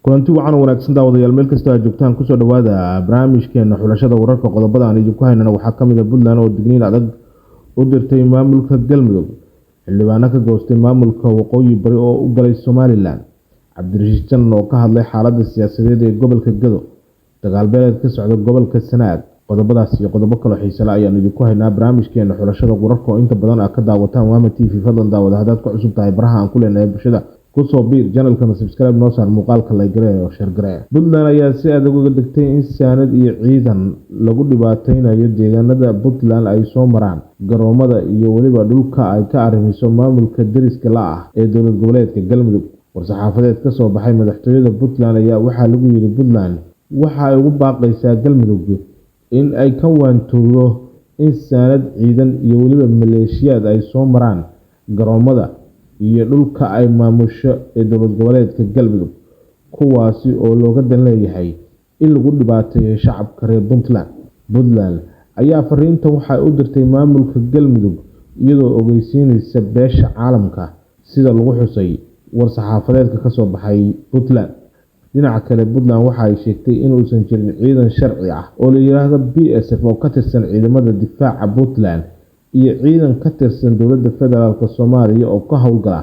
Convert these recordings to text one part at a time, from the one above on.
kulanti wacan wanaagsan daawadayaal meel kasta aad joogtaan ku soo dhawaada barnaamijkeena xulashada wararka qodobada aan idinku haynana waxaa ka mid ah Puntland oo digniin adag u dirtay maamulka Galmudug xildhibaano ka goostay maamulka waqooyi bari oo u galay Somaliland Cabdirashiid Jan oo ka hadlay xaaladda siyaasadeed ee gobolka Gado dagaal beeleed ka socda gobolka Sanaag qodobadaas iyo qodobo kale xiiso leh ayaan idinku haynaa barnaamijkeena xulashada wararka oo inta badan aad ka daawataan Wama TV fadlan daawada hadaad ku cusub tahay baraha aan ku leenahay bulshada kusoo biir channelka subscribe noo saar muuqaalka like gareeyo oo share gareeyo Puntland ayaa si adag uga dhigtay in saanad iyo ciidan lagu dhibaateynayo deegaanada Puntland ay soo maraan garoomada iyo waliba dhulka ay ka arrimiso maamulka dariska la ah ee dowlad goboleedka Galmudug war-saxaafadeed ka soo baxay madaxtooyada Puntland ayaa waxaa lagu yiri Puntland waxa ay ugu baaqaysaa Galmudug in ay ka waantoodo in saanad ciidan iyo waliba maleeshiyaad ay soo maraan garoomada iyo dhulka ay maamusho ee dowlad goboleedka Galmudug kuwaasi oo looga dan leeyahay in lagu dhibaateeyo shacabka reer Puntland ayaa fariinta waxay u dirtay maamulka Galmudug iyadoo ogeysiinaysa beesha caalamka sida lagu xusay war-saxaafadeedka ka soo baxay Puntland dhinaca kale Puntland waxa ay sheegtay in uusan jirin ciidan sharci ah oo la yiraahdo BSF oo ka tirsan ciidamada difaaca Puntland iyo ciidan ka tirsan dowladda federaalka Soomaaliya oo ka howlgala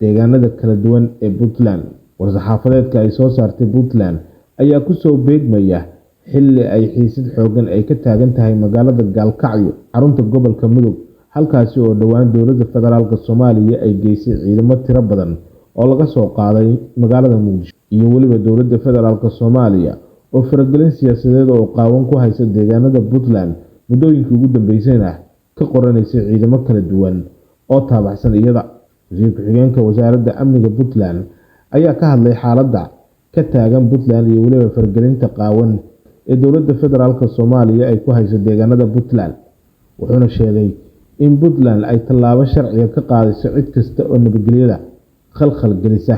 deegaanada kala duwan ee Puntland war-saxaafadeedka ay soo saartay Puntland ayaa ku soo beegmaya xilli ay xiisad xoogan ay ka taagan tahay magaalada Gaalkacyo xarunta gobolka Mudug halkaasi oo dhawaan dowladda federaalka Soomaaliya ay geysay ciidamo tiro badan oo laga soo qaaday magaalada Muqdisho iyo waliba dowladda federaalka Soomaaliya oo faragelin siyaasadeed oo qaawan ku haysa deegaanada Puntland muddooyinkii ugu dambeysayna ka qoranaysa ciidamo kala duwan oo taabacsan iyada wasiirka xigeenka wasaaradda amniga Puntland ayaa ka hadlay xaaladda ka taagan Puntland iyo waliba faragelinta qaawan ee dowladda federaalka Soomaaliya ay ku hayso deegaanada Puntland wuxuuna sheegay in Puntland ay tallaabo sharci ka qaadayso cid kasta oo nabadgelyada khalkhal gelisa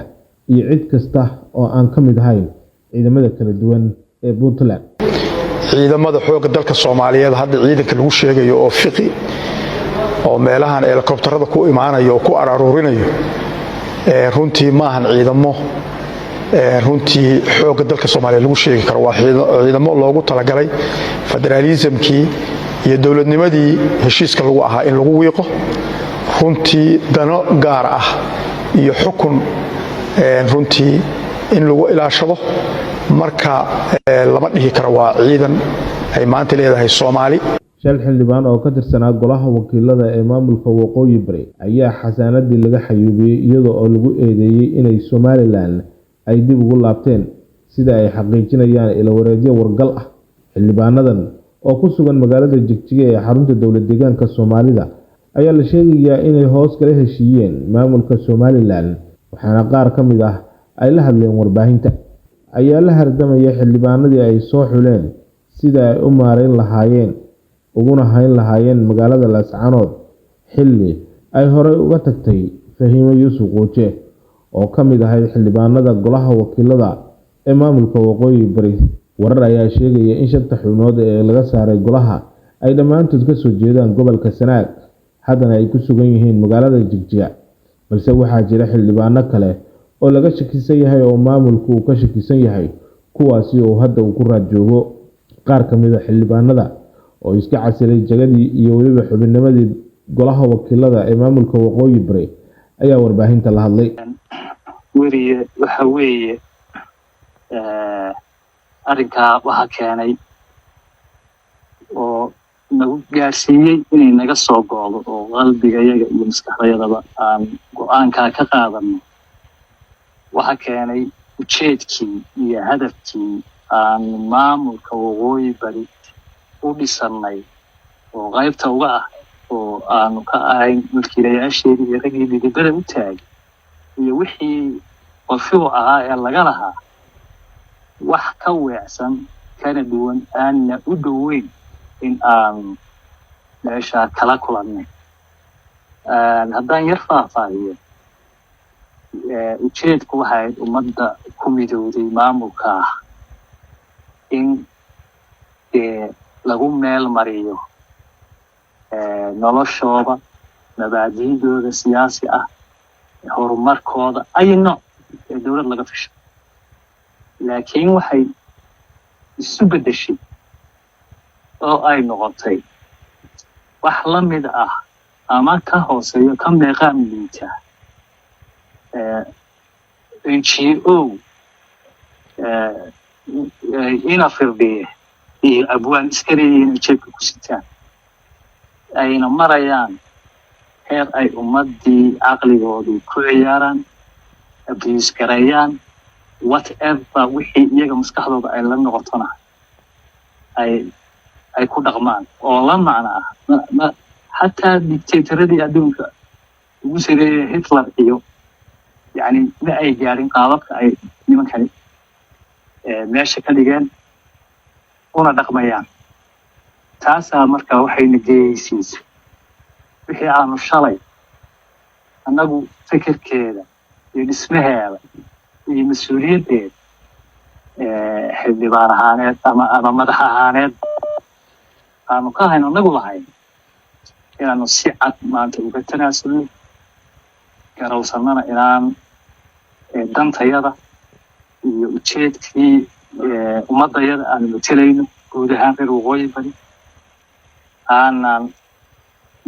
iyo cid kasta oo aan ka mid ahayn ciidamada kala duwan ee Puntland ciidamada xoogga dalka Soomaaliyeed hadda ciidanka lagu sheegayo oo fiqi oo meelahan helicopterada ku imaanayo oo ku ararurinayo runtii maahan ciidamo runtii xoogga dalka Soomaaliyeed lagu sheegi karo waa ciidamo loogu talagalay federalismkii iyo dawladnimadii heshiiska lagu ahaa in lagu wiiqo runtii dano gaar ah iyo xukun runtii in lagu ilaashado marka lama dhihi karo waa ciidan ay maanta leedahay Soomaali shal xildhibaan oo ka tirsanaa golaha wakiilada ee maamulka waqooyi bari ayaa xasaanadii laga xayuubiyay iyadoo oo lagu eedeeyay inay Somaliland ay dib ugu laabteen sida ay xaqiijinayaan ila wareedyo wargal ah xildhibaanadan oo ku sugan magaalada Jigjiga ee xarunta dowlad deegaanka Soomaalida ayaa la sheegayaa inay hoos kala heshiiyeen maamulka Somaliland waxaana qaar ka mid ah ay la hadleen warbaahinta ayaa la hardamaya xildhibaanadii ay soo xuleen sida ay u maareyn lahaayeen uguna hayn lahaayeen magaalada Laascaanood xilli ay horey uga tagtay Fahiimo Yuusuf Quuje oo ka mid ahayd xildhibaanada golaha wakiilada ee maamulka waqooyi bari warar ayaa sheegaya in shanta xubnood ee laga saaray golaha ay dhammaantood ka soo jeedaan gobolka Sanaag haddana ay ku sugan yihiin magaalada Jigjiga balse waxaa jira xildhibaano kale oo laga shakisan yahay oo maamulku uu ka shakisan yahay kuwaasi oo hadda uu ku raad joogo qaar ka mid ah xildhibaanada oo iska casilay jagadii iyo waliba xubinnimadii golaha wakiilada ee maamulka waqooyi bari ayaa warbaahinta la hadlay wariye waxa weeye arrinka waxa keenay oo nagu gaarsiiyay inay naga soo go'do oo qalbigayaga iyo maskaxdayadaba aan go'aanka ka qaadano waxa keenay ujeedkii iyo hadafkii aan maamulka waqooyi bari u dhisanay oo qaybta uga ah oo aanu ka ahayn mulkiilayaasheedii iyo raggii dhidibada u taagay iyo wixii qorshuhu ahaa ee laga lahaa wax ka weecsan kana duwan aanna u dhoweyn in aan meesha kala kulannay haddaan yar faahfaahiyo ujeedku waxay ummadda ku midowday maamulka in lagu meel mariyo noloshooda mabaadi'dooda siyaasi ah horumarkooda ay nooc ee dawlad laga fisho laakiin waxay isu beddeshay oo ay noqotay wax la mid ah ama ka hooseeyo ka meeqaan liita NGO ina firdhiye iyo abwaan iska leeyihiin jeebka ku sitaan ayna marayaan heer ay ummadii caqligoodii ku ciyaaraan abuse gareeyaan whatever wixii iyaga maskaxdooda ay la noqotona ay ku dhaqmaan oo la macno ah xataa dictatoradii adduunka ugu sareeyay Hitler iyo yani ma ay gaarin qaababka ay nimankani meesha ka dhigeen una dhaqmayaan taasaa marka waxayna geeysiisay wixii aanu shalay annagu fikirkeeda iyo dhismaheeda iyo mas-uuliyaddeeda xildhibaan ahaaneed ama madax ahaaneed aanu ka hayno annagu lahayn inaanu si cad maanta uga tanaasulno garowsannana inaan dantayada iyo ujeedkii ummadayada aanu matelayno guud ahaan reer waqooyi bari aanan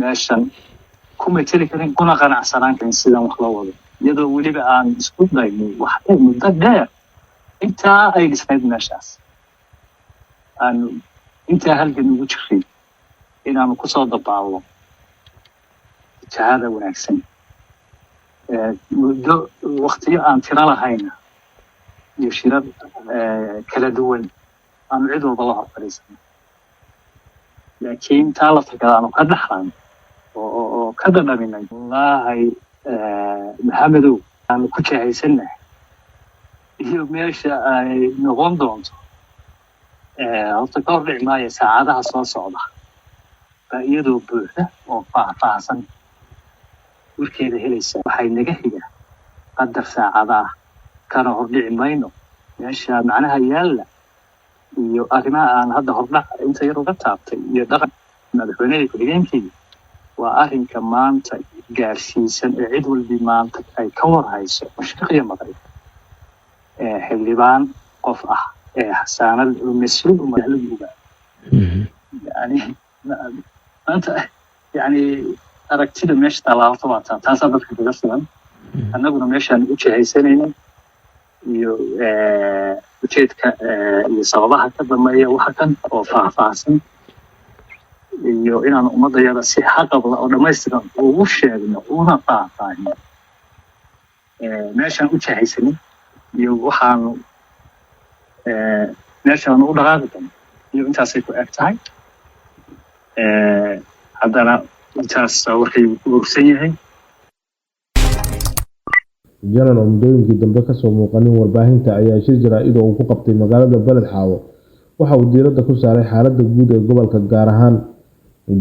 meeshan ku mateli karin kuna qanacsanaan karin sidaan wax la wado iyadoo weliba aan isku daynay waxay muddo dheer intaa ay dhisnayd meeshaas aanu intaa halgan ugu jiray inaanu kusoo dabaalno jihada wanaagsan muddo waqtiyo aan tiro lahayna iyo shirar kala duwan aanu cid walba la hor fadhiisano laakiin taa laftakada aanu ka dhaxlan oo ka dhadhaminay wallaahi maxamedow aanu ku jahaysannahay iyo meesha ay noqon doonto horta ka hor dhici maayo saacadaha soo socda baa iyadoo buuxda oo faahfaahsan warkeeda helaysa waxay naga xiga qadar saacadaah kana hor dhici mayno meesha macnaha yaalla iyo arrimaha aan hadda hordhac inta yar uga taabtay iyo dhaqan madaxweynaha ku-xigeenkii waa arrinka maanta gaarsiisan ee cid walbi maanta ay ka warhayso mashriqiya maqrib xildhibaan qof ah xasaanad mas-uul umalaguga yani maanta yani aragtida meesha tallaabata waa taasaa dadka kaga filan annaguna meeshaan u jihaysanayna iyo ujeedka iyo sababaha ka dambeeya waxa kan oo faahfaahsan iyo inaan ummadayada si xaqabla oo dhammaystiran ugu sheegno una faahfaahino meeshaan u jihaysanin iyo waxaanu meeshaanu u dhaqaaqi karno iyo intaasay ku eg tahay haddana intaas warkaygu ku urursan yahay janan oo muddooyinkii dambe kasoo muuqanin warbaahinta ayaa shir jaraa-id oo uu ku qabtay magaalada beled xaawo waxa uu diiradda ku saaray xaaladda guud ee gobolka gaar ahaan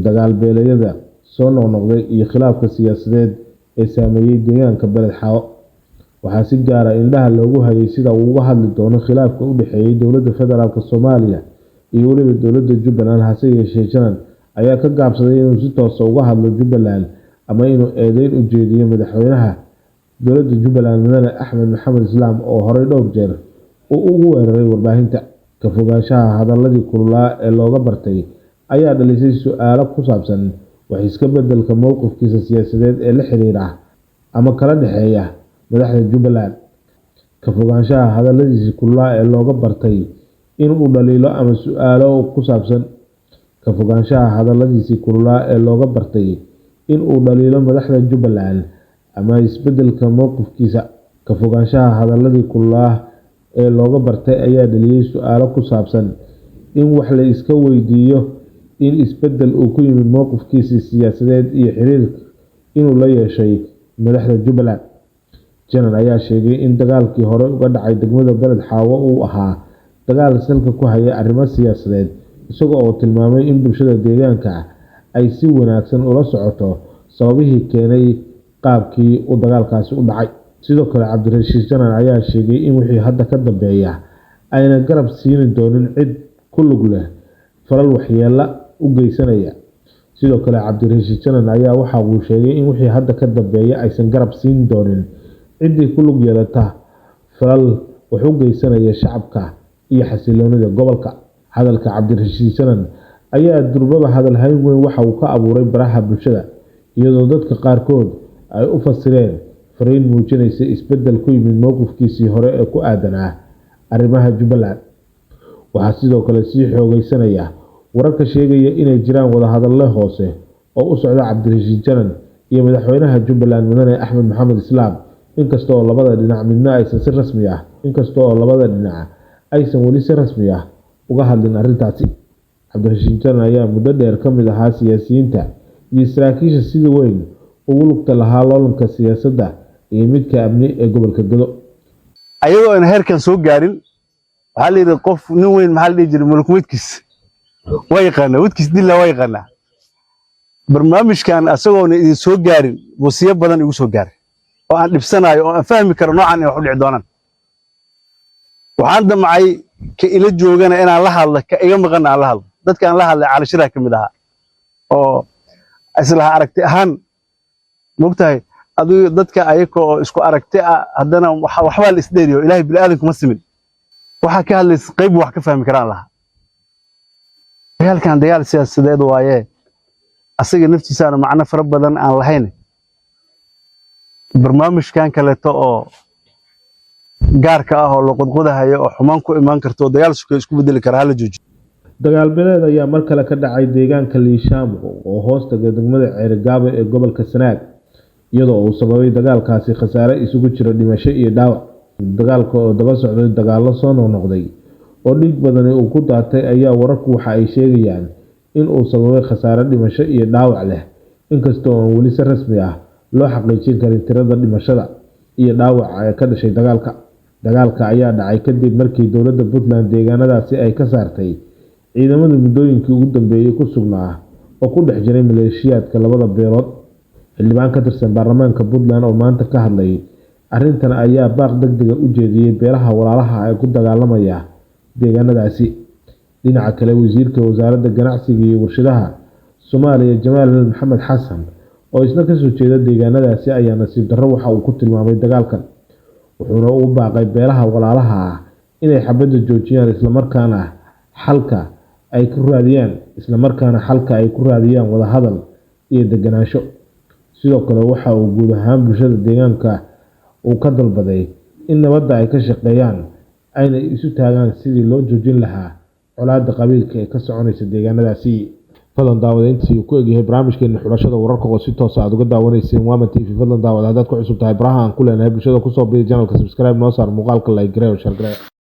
dagaal beeleeyada soo noqnoqday iyo khilaafka siyaasadeed ee saameeyey deegaanka beled xaawo waxaa si gaara indhaha loogu hayay sida uu uga hadli doono khilaafka u dhexeeyay dowladda federaalk Soomaaliya iyo weliba dowladda Jubbaland hase yeeshee janan ayaa ka gaabsaday inuu si toos ah uga hadlo Jubbaland ama inuu eedeyn u jeediyo madaxweynaha dowladda Jubbaland mudane Axmed Maxamed Islaam oo horey dhowr jeer uu ugu weeraray warbaahinta ka fogaanshaha hadaladii kululaa ee looga bartay ayaa dhalisay su'aalo ku saabsan wax iska beddelka mowqifkiisa siyaasadeed ee la xiriira ama kala dhaxeeya madaxda Jubbaland ka fogaanshaha hadaladiisa kululaa ee looga bartay in uu dhaliilo ama su'aalo ku saabsan ka fogaanshaha hadaladiisa kululaa ee looga bartay in uu dhaliilo madaxda Jubbaland ama isbeddelka mowqifkiisa ka fogaanshaha hadaladii kululaa ee looga bartay ayaa dhaliyay su'aalo ku saabsan in wax la iska weydiiyo in isbeddel uu ku yimid mowqifkiisa siyaasadeed iyo xiriirka inuu la yeeshay madaxda Jubbaland janan ayaa sheegay in dagaalkii hore uga dhacay degmada beled xaawo uu ahaa dagaal salka ku haya arrimo siyaasadeed isagoo oo tilmaamay in bulshada deegaanka ay si wanaagsan ula socoto sababihii keenay qaabkii uu dagaalkaasi u dhacay sidoo kale Cabdirashiid janan ayaa sheegay in wixii hadda ka dambeeya ayna garab siin doonin cid ku lug leh falal waxyeello u geysanaya sidoo kale Cabdirashiid janan ayaa waxa uu sheegay in wixii hadda ka dambeeya aysan garab siin doonin ciddii ku lug yeelata falal wuxuu geysanaya shacabka iyo xasiloonida gobolka. Hadalka Cabdirashiid Janan ayaa durbaba hadal hayn weyn waxa uu ka abuuray baraha bulshada, iyadoo dadka qaarkood ay u fasireen fariin muujinaysa isbedel ku yimid mowqifkiisii hore ee ku aadanaa arrimaha Jubbaland. Waxaa sidoo kale sii xoogaysanaya wararka sheegaya inay jiraan wadahadallo hoose oo u socda Cabdirashiid Janan iyo madaxweynaha Jubbaland Mudane Axmed Maxamed Islaam, inkastoo labada dhinac midna aysan weli si rasmi ah uga hadlin arrintaasi. Cabdirashiid Janan ayaa muddo dheer ka mid ahaa siyaasiyiinta iyo saraakiisha sida weyn ugu lugta lahaa loolanka siyaasadda iyo midka amni ee gobolka Gedo. ayagoo aan heerkan soo gaarin waxa la yiri qof nin weyn maxaa la jiray mulkumeedkiis way yaqaana wadkiis dilla way yaqaana barnaamijkan asagoo idin soo gaarin wasiyo badan igu soo gaaray oo aan dhibsanayo oo aan fahmi karo noocan in wax u dhici doonaan. waxaan damcay ka ila joogana inaan la hadlo ka iga maqan aan la hadlo dadka aan la hadlay cali shiraha kamid aha oo islaha aragti ahaan mogtahay aduu dadka ayagoo isku aragti ah haddana waxba la isdheeriyo ilaahay bil aadanku ma simin waxa ka hadlays qayb wax ka fahmi karaan laha. dagaalkan dagaal siyaasadeed waaye asaga naftiisana macna fara badan aan lahayn. barnaamijkan kaleeto oo gaarka ah oo la qodqodahayo oo xumaan ku imaan karto dagaal isku bedeli kara hal jooji. Dagaal beeleed ayaa mar kale ka dhacay deegaanka Liishaamo oo hoostaga degmada Ceergaabo ee gobolka Sanaag, iyadoo uu sababay dagaalkaasi khasaare isugu jira dhimasho iyo dhaawac. Dagaalka oo daba socday dagaallo soo noqnoqday oo dhiig badan uu ku daatay ayaa wararku waxa ay sheegayaan in uu sababay khasaare dhimasho iyo dhaawac leh, inkastoo aan weli si rasmi ah loo xaqiijin karin tirada dhimashada iyo dhaawaca ee ka dhashay dagaalka. Dagaalka ayaa dhacay kadib markii dowladda Puntland deegaanadaasi ay ka saartay ciidamada muddooyinkii ugu dambeeyay ku sugnaa oo ku dhex jiray maleeshiyaadka labada beelood. Xildhibaan ka tirsan baarlamaanka Puntland oo maanta ka hadlay arrintan ayaa baaq degdeg ah u jeediyay beelaha walaalaha ay ku dagaalamaya deegaanadaasi. Dhinaca kale, wasiirka wasaaradda ganacsiga iyo warshadaha Soomaaliya Jamaal Maxamed Xasan oo isna ka soo jeeda deegaanadaasi ayaa nasiib darro waxa uu ku tilmaamay dagaalkan, wuxuuna ugu baaqay beelaha walaalaha ah inay xabadda joojiyaan islamarkaana xalka ay ku raadiyaan wada hadal iyo deganaansho. Sidoo kale waxa uu guud ahaan bulshada deegaanka uu ka dalbaday in nabadda ay ka shaqeeyaan ayna isu taagaan sidii loo joojin lahaa colaadda qabiilka ee ka soconaysa deegaanadaasi. fadlan daawada intii ku egyahay barnaamijkeena xulashada wararka oo si toos ah aad uga daawanayseen Waama TV. fadlan daawada haddaad ku cusub tahay baraha aan ku leenahay bulshada ku soo biiri channelka subscribe noo saar muuqaalka like gareeyo share gareeyo.